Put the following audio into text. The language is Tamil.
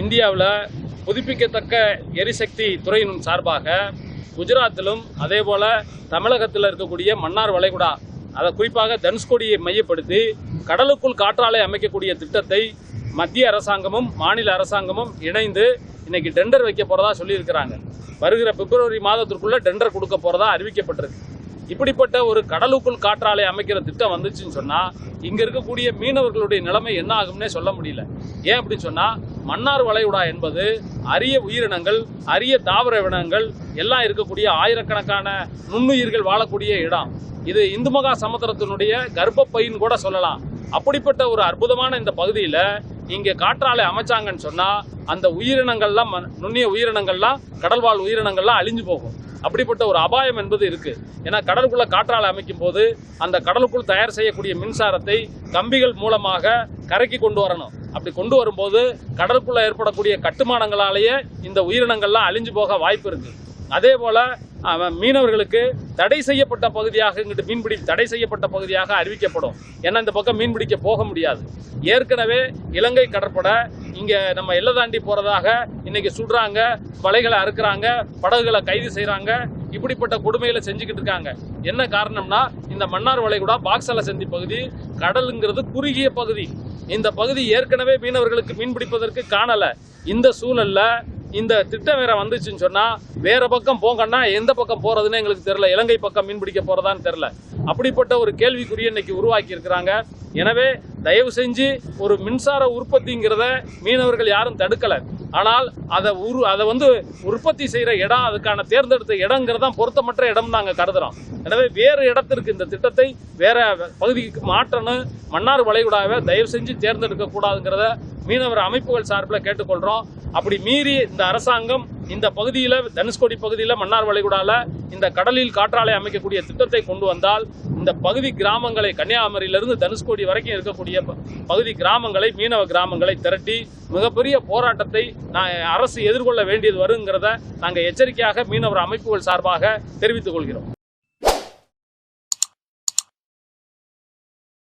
இந்தியாவில் புதுப்பிக்கத்தக்க எரிசக்தி துறையின் சார்பாக குஜராத்திலும் அதேபோல் தமிழகத்தில் இருக்கக்கூடிய மன்னார் வளைகுடா, அதை குறிப்பாக தனுஷ்கோடியை மையப்படுத்தி கடலுக்குள் காற்றாலை அமைக்கக்கூடிய திட்டத்தை மத்திய அரசாங்கமும் மாநில அரசாங்கமும் இணைந்து இன்னைக்கு டெண்டர் வைக்க போறதா சொல்லியிருக்கிறாங்க. வருகிற பிப்ரவரி மாதத்திற்குள்ள டெண்டர் கொடுக்க போறதா அறிவிக்கப்பட்டிருக்கு. இப்படிப்பட்ட ஒரு கடலுக்குள் காற்றாலை அமைக்கிற திட்டம் வந்துச்சுன்னு சொன்னா இங்க இருக்கக்கூடிய மீனவர்களுடைய நிலைமை என்ன ஆகும்னே சொல்ல முடியல. ஏன் அப்படின்னு சொன்னா மன்னார் வளைகுடா என்பது அரிய உயிரினங்கள், அரிய தாவர இனங்கள் எல்லாம் இருக்கக்கூடிய ஆயிரக்கணக்கான நுண்ணுயிர்கள் வாழக்கூடிய இடம். இது இந்து மகா சமுத்திரத்தினுடைய கர்ப்பப்பைன்னு கூட சொல்லலாம். அப்படிப்பட்ட ஒரு அற்புதமான இந்த பகுதியில இங்க காற்றாலை அமைச்சாங்கன்னு சொன்னா அந்த உயிரினங்கள்லாம், நுண்ணிய உயிரினங்கள்லாம், கடல்வாழ் உயிரினங்கள்லாம் அழிஞ்சு போகும். அப்படிப்பட்ட ஒரு அபாயம் என்பது இருக்கு. ஏன்னா கடலுக்குள்ள காற்றாலை அமைக்கும் போது அந்த கடலுக்குள் தயார் செய்யக்கூடிய மின்சாரத்தை கம்பிகள் மூலமாக கரைக்கு கொண்டு வரணும். அப்படி கொண்டு வரும்போது கடலுக்குள்ள ஏற்படக்கூடிய கட்டுமானங்களாலேயே இந்த உயிரினங்கள்லாம் அழிஞ்சு போக வாய்ப்பு இருக்கு. அதே போல மீனவர்களுக்கு தடை செய்யப்பட்ட பகுதியாக, இங்கிட்டு மீன்பிடி தடை செய்யப்பட்ட பகுதியாக அறிவிக்கப்படும். ஏன்னா இந்த பக்கம் மீன்பிடிக்க போக முடியாது. ஏற்கனவே இலங்கை கடற்படை இங்க நம்ம எல்லை தாண்டி போறதாக இன்னைக்கு சுடுறாங்க, வலைகளை அறுக்கிறாங்க, படகுகளை கைது செய்யறாங்க. இப்படிப்பட்ட கொடுமைகளை செஞ்சுக்கிட்டு இருக்காங்க. என்ன காரணம்னா இந்த மன்னார் வளைகுடா பாக்சல சந்தி பகுதி கடலுங்கிறது குறுகிய பகுதி. இந்த பகுதி ஏற்கனவே மீனவர்களுக்கு மீன் பிடிப்பதற்கு காணல. இந்த சூழல்ல இந்த திட்டம் வேற வந்துச்சுன்னு சொன்னா வேற பக்கம் போங்கன்னா எந்த பக்கம் போறதுன்னு எங்களுக்கு தெரியல. இலங்கை பக்கம் மீன் பிடிக்க போறதான்னு தெரியல. அப்படிப்பட்ட ஒரு கேள்விக்குரிய இன்னைக்கு உருவாக்கி இருக்கிறாங்க. எனவே தயவு செஞ்சு ஒரு மின்சார உற்பத்திங்கிறத மீனவர்கள் யாரும் தடுக்கல. ஆனால் அதை உற்பத்தி செய்யற இடம், அதுக்கான தேர்ந்தெடுத்த இடங்கிறதான் பொருத்தமற்ற இடம் நாங்கள் கருதுறோம். எனவே வேறு இடத்திற்கு இந்த திட்டத்தை வேற பகுதிக்கு மாற்றணும். மன்னார் வளைகுடாவை தயவு செஞ்சு தேர்ந்தெடுக்க கூடாதுங்கிறத மீனவர் அமைப்புகள் சார்பில் கேட்டுக்கொள்றோம். அப்படி மீறி இந்த அரசாங்கம் இந்த பகுதியில், தனுஷ்கோடி பகுதியில், மன்னார் வளைகுடால இந்த கடலில் காற்றாலை அமைக்கக்கூடிய திட்டத்தை கொண்டு வந்தால் இந்த பகுதி கிராமங்களை, கன்னியாகுமரியிலிருந்து தனுஷ்கோடி வரைக்கும் இருக்கக்கூடிய பகுதி கிராமங்களை, மீனவ கிராமங்களை திரட்டி மிகப்பெரிய போராட்டத்தை அரசு எதிர்கொள்ள வேண்டியது வருங்கிறத நாங்கள் எச்சரிக்கையாக மீனவர் அமைப்புகள் சார்பாக தெரிவித்துக் கொள்கிறோம்.